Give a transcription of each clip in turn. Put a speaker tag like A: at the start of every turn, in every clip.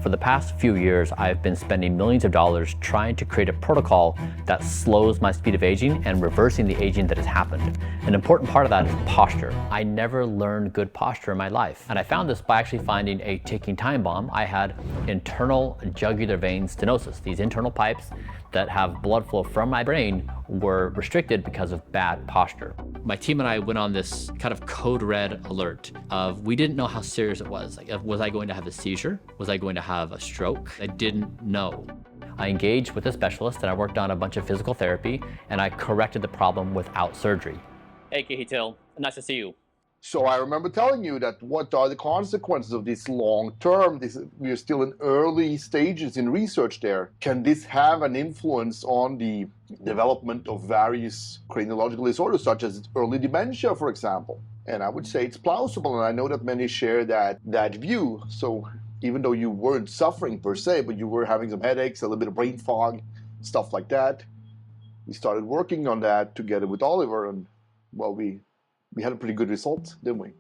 A: For the past few years, I've been spending millions of dollars trying to create a protocol that slows my speed of aging and reversing the aging that has happened. An important part of that is posture. I never learned good posture in my life. And I found this by actually finding a ticking time bomb. I had internal jugular vein stenosis. These internal pipes that have blood flow from my brain were restricted because of bad posture. My team and I went on this kind of code red alert of, we didn't know how serious it was. Like, was I going to have a seizure? Was I going to have a stroke? I didn't know. I engaged with a specialist and I worked on a bunch of physical therapy and I corrected the problem without surgery. Hey Kjetil, nice to see you.
B: So I remember telling you that what are the consequences of this long term? We are still in early stages in research there. Can this have an influence on the development of various craniological disorders, such as early dementia, for example? And I would say it's plausible, and I know that many share that view. So even though you weren't suffering per se, but you were having some headaches, a little bit of brain fog, stuff like that, we started working on that together with Oliver, and well, we had a pretty good result, didn't we?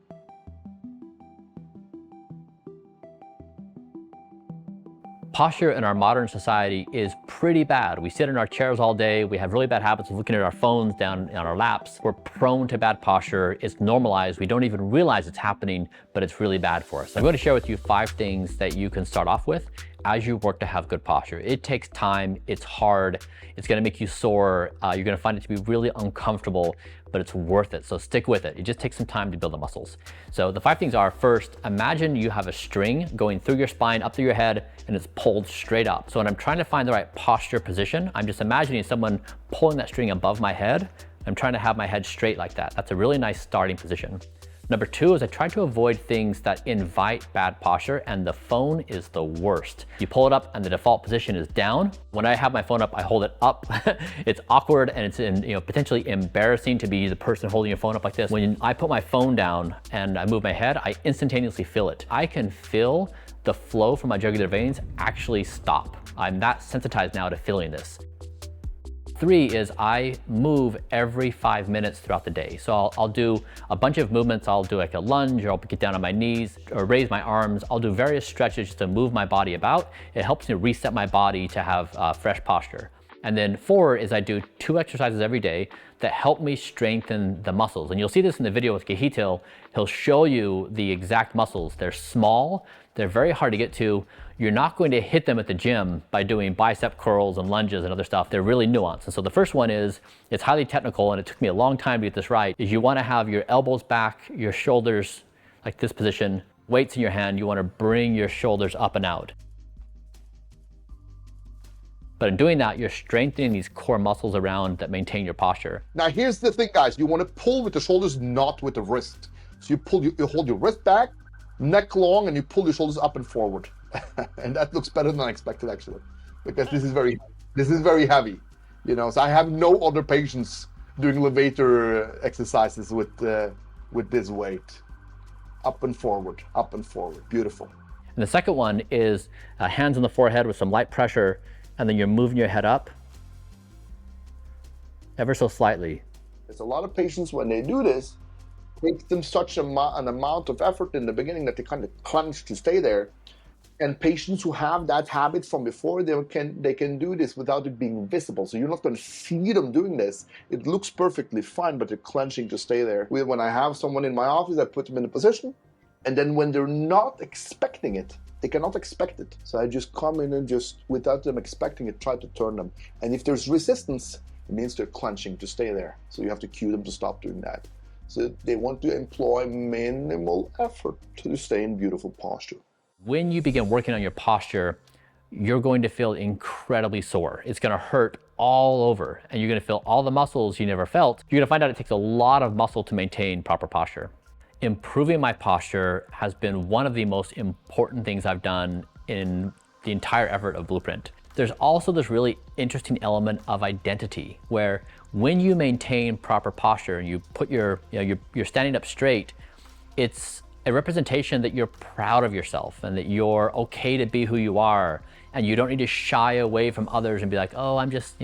A: Posture in our modern society is pretty bad. We sit in our chairs all day. We have really bad habits of looking at our phones down on our laps. We're prone to bad posture. It's normalized. We don't even realize it's happening, but it's really bad for us. I'm going to share with you 5 things that you can start off with as you work to have good posture. It takes time, it's hard, it's gonna make you sore, you're gonna find it to be really uncomfortable, but it's worth it, so stick with it. It just takes some time to build the muscles. So the 5 things are, first, imagine you have a string going through your spine, up through your head, and it's pulled straight up. So when I'm trying to find the right posture position, I'm just imagining someone pulling that string above my head. I'm trying to have my head straight like that. That's a really nice starting position. Number 2 is I try to avoid things that invite bad posture, and the phone is the worst. You pull it up and the default position is down. When I have my phone up, I hold it up. It's awkward and it's potentially embarrassing to be the person holding your phone up like this. When I put my phone down and I move my head, I instantaneously feel it. I can feel the flow from my jugular veins actually stop. I'm that sensitized now to feeling this. 3 is I move every 5 minutes throughout the day. So I'll do a bunch of movements. I'll do like a lunge, or I'll get down on my knees or raise my arms. I'll do various stretches to move my body about. It helps me reset my body to have fresh posture. And then 4 is I do 2 exercises every day that help me strengthen the muscles. And you'll see this in the video with Kjetil. He'll show you the exact muscles. They're small, they're very hard to get to. You're not going to hit them at the gym by doing bicep curls and lunges and other stuff. They're really nuanced. And so the first one is, it's highly technical and it took me a long time to get this right, is you wanna have your elbows back, your shoulders like this position, weights in your hand. You wanna bring your shoulders up and out. But in doing that, you're strengthening these core muscles around that maintain your posture.
B: Now here's the thing, guys. You want to pull with the shoulders, not with the wrist. So you hold your wrist back, neck long, and you pull your shoulders up and forward. And that looks better than I expected, actually, because this is very heavy. So I have no other patients doing levator exercises with this weight. Up and forward, beautiful.
A: And the second one is hands on the forehead with some light pressure, and then you're moving your head up ever so slightly.
B: There's a lot of patients, when they do this, takes them such an amount of effort in the beginning that they kind of clench to stay there. And patients who have that habit from before, they can do this without it being visible. So you're not going to see them doing this. It looks perfectly fine, but they're clenching to stay there. When I have someone in my office, I put them in a position, and then when they're not expecting it, they cannot expect it. So I just come in and just, without them expecting it, try to turn them. And if there's resistance, it means they're clenching to stay there. So you have to cue them to stop doing that. So they want to employ minimal effort to stay in beautiful posture.
A: When you begin working on your posture, you're going to feel incredibly sore. It's gonna hurt all over, and you're gonna feel all the muscles you never felt. You're gonna find out it takes a lot of muscle to maintain proper posture. Improving my posture has been one of the most important things I've done in the entire effort of Blueprint. There's also this really interesting element of identity, where when you maintain proper posture and you put you're standing up straight, it's a representation that you're proud of yourself and that you're okay to be who you are, and you don't need to shy away from others and be like, oh, I'm just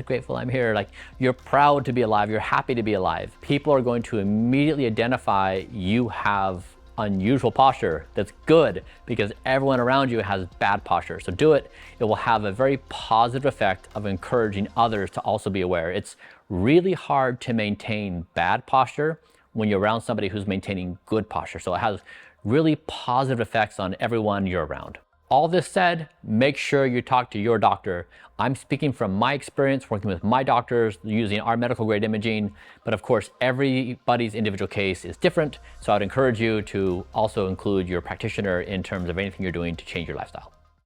A: grateful I'm here. Like, you're proud to be alive, you're happy to be alive. People are going to immediately identify you have unusual posture that's good because everyone around you has bad posture. So do it. It will have a very positive effect of encouraging others to also be aware. It's really hard to maintain bad posture when you're around somebody who's maintaining good posture. So it has really positive effects on everyone you're around. All this said, make sure you talk to your doctor. I'm speaking from my experience working with my doctors using our medical grade imaging, but of course everybody's individual case is different. So I'd encourage you to also include your practitioner in terms of anything you're doing to change your lifestyle.